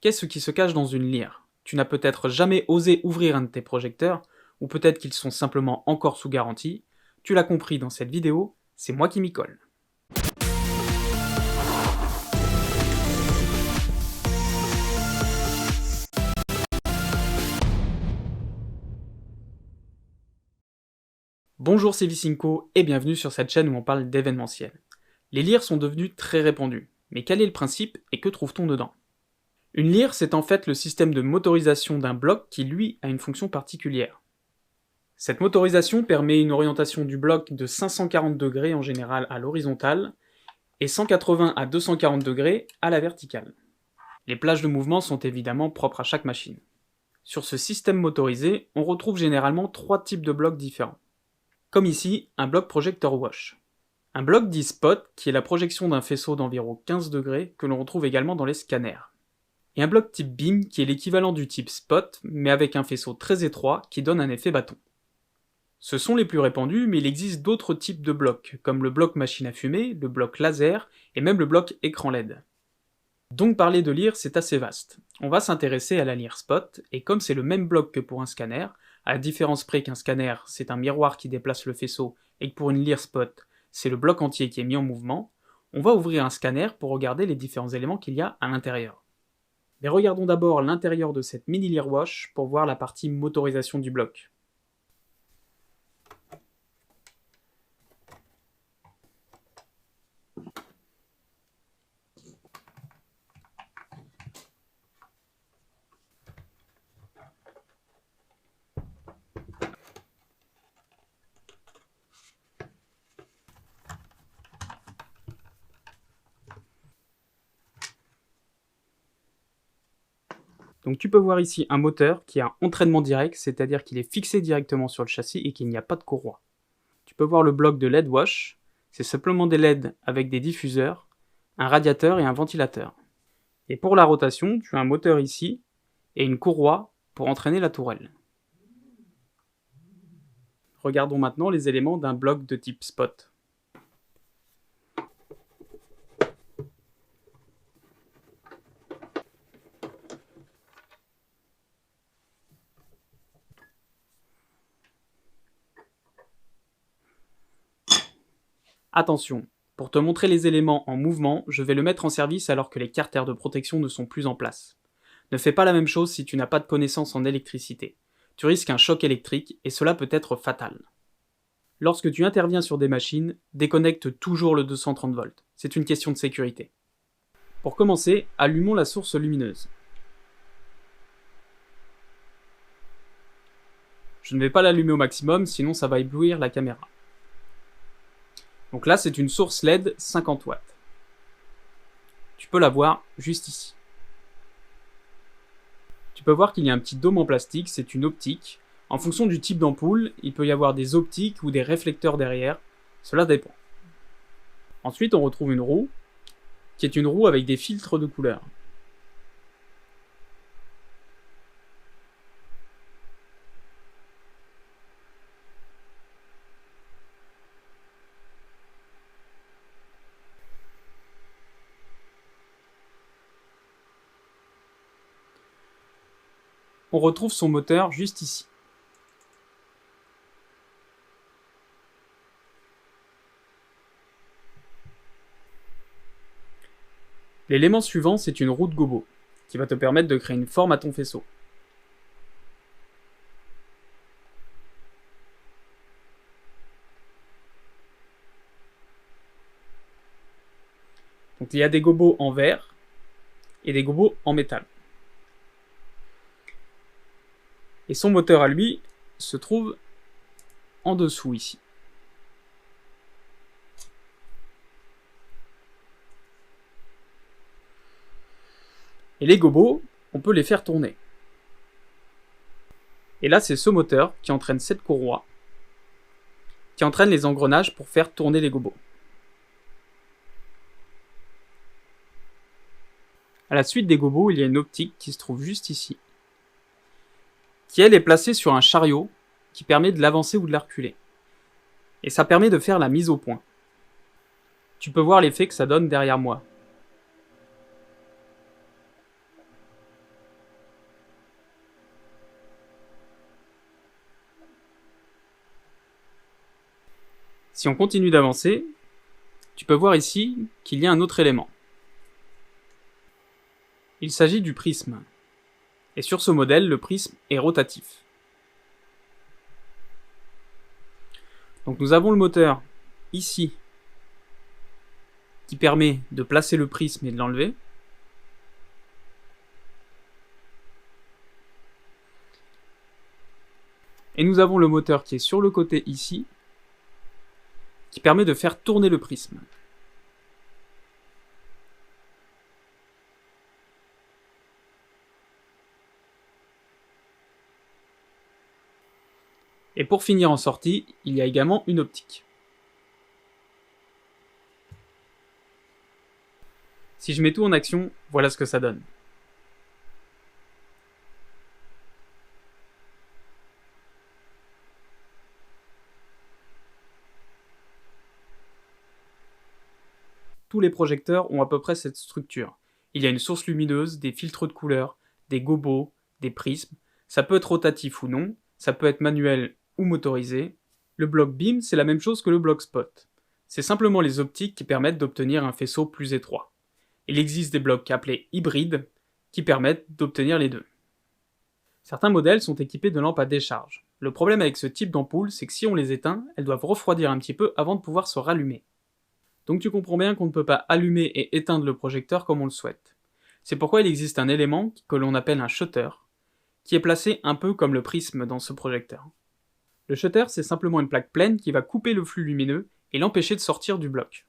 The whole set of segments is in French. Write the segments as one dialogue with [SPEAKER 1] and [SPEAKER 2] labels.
[SPEAKER 1] Qu'est-ce qui se cache dans une lyre? Tu n'as peut-être jamais osé ouvrir un de tes projecteurs, ou peut-être qu'ils sont simplement encore sous garantie. Tu l'as compris dans cette vidéo, c'est moi qui m'y colle. Bonjour, c'est Vicinco et bienvenue sur cette chaîne où on parle d'événementiel. Les lyres sont devenues très répandues, mais quel est le principe et que trouve-t-on dedans? Une lyre, c'est en fait le système de motorisation d'un bloc qui, lui, a une fonction particulière. Cette motorisation permet une orientation du bloc de 540 degrés en général à l'horizontale et 180 à 240 degrés à la verticale. Les plages de mouvement sont évidemment propres à chaque machine. Sur ce système motorisé, on retrouve généralement trois types de blocs différents. Comme ici, un bloc projecteur wash. Un bloc dit spot, qui est la projection d'un faisceau d'environ 15 degrés que l'on retrouve également dans les scanners. Et un bloc type beam, qui est l'équivalent du type spot, mais avec un faisceau très étroit qui donne un effet bâton. Ce sont les plus répandus, mais il existe d'autres types de blocs, comme le bloc machine à fumer, le bloc laser, et même le bloc écran LED. Donc parler de lyre, c'est assez vaste. On va s'intéresser à la lyre spot, et comme c'est le même bloc que pour un scanner, à la différence près qu'un scanner, c'est un miroir qui déplace le faisceau, et que pour une lyre spot, c'est le bloc entier qui est mis en mouvement, on va ouvrir un scanner pour regarder les différents éléments qu'il y a à l'intérieur. Mais regardons d'abord l'intérieur de cette mini lyre wash pour voir la partie motorisation du bloc. Donc tu peux voir ici un moteur qui a un entraînement direct, c'est-à-dire qu'il est fixé directement sur le châssis et qu'il n'y a pas de courroie. Tu peux voir le bloc de LED wash, c'est simplement des LED avec des diffuseurs, un radiateur et un ventilateur. Et pour la rotation, tu as un moteur ici et une courroie pour entraîner la tourelle. Regardons maintenant les éléments d'un bloc de type spot. Attention, pour te montrer les éléments en mouvement, je vais le mettre en service alors que les carters de protection ne sont plus en place. Ne fais pas la même chose si tu n'as pas de connaissances en électricité. Tu risques un choc électrique et cela peut être fatal. Lorsque tu interviens sur des machines, déconnecte toujours le 230 volts. C'est une question de sécurité. Pour commencer, allumons la source lumineuse. Je ne vais pas l'allumer au maximum, sinon ça va éblouir la caméra. Donc là, c'est une source LED 50 watts. Tu peux la voir juste ici. Tu peux voir qu'il y a un petit dôme en plastique, c'est une optique. En fonction du type d'ampoule, il peut y avoir des optiques ou des réflecteurs derrière, cela dépend. Ensuite, on retrouve une roue, qui est une roue avec des filtres de couleur. On retrouve son moteur juste ici. L'élément suivant, c'est une roue de gobo, qui va te permettre de créer une forme à ton faisceau. Donc il y a des gobos en verre et des gobos en métal. Et son moteur à lui se trouve en dessous ici. Et les gobos, on peut les faire tourner. Et là, c'est ce moteur qui entraîne cette courroie, qui entraîne les engrenages pour faire tourner les gobos. À la suite des gobos, il y a une optique qui se trouve juste ici, qui elle est placée sur un chariot qui permet de l'avancer ou de la reculer. Et ça permet de faire la mise au point. Tu peux voir l'effet que ça donne derrière moi. Si on continue d'avancer, tu peux voir ici qu'il y a un autre élément. Il s'agit du prisme. Et sur ce modèle, le prisme est rotatif. Donc nous avons le moteur ici qui permet de placer le prisme et de l'enlever. Et nous avons le moteur qui est sur le côté ici qui permet de faire tourner le prisme. Et pour finir en sortie, il y a également une optique. Si je mets tout en action, voilà ce que ça donne. Tous les projecteurs ont à peu près cette structure. Il y a une source lumineuse, des filtres de couleurs, des gobos, des prismes. Ça peut être rotatif ou non, ça peut être manuel ou motorisé. Le bloc beam, c'est la même chose que le bloc spot. C'est simplement les optiques qui permettent d'obtenir un faisceau plus étroit. Il existe des blocs appelés hybrides qui permettent d'obtenir les deux. Certains modèles sont équipés de lampes à décharge. Le problème avec ce type d'ampoule, c'est que si on les éteint, elles doivent refroidir un petit peu avant de pouvoir se rallumer. Donc tu comprends bien qu'on ne peut pas allumer et éteindre le projecteur comme on le souhaite. C'est pourquoi il existe un élément que l'on appelle un shutter, qui est placé un peu comme le prisme dans ce projecteur. Le shutter, c'est simplement une plaque pleine qui va couper le flux lumineux et l'empêcher de sortir du bloc.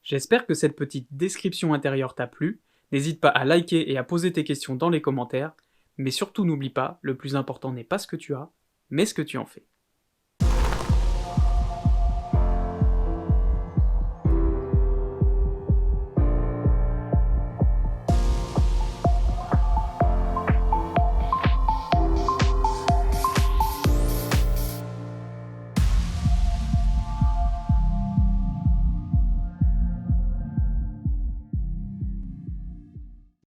[SPEAKER 1] J'espère que cette petite description intérieure t'a plu, n'hésite pas à liker et à poser tes questions dans les commentaires, mais surtout n'oublie pas, le plus important n'est pas ce que tu as, mais ce que tu en fais.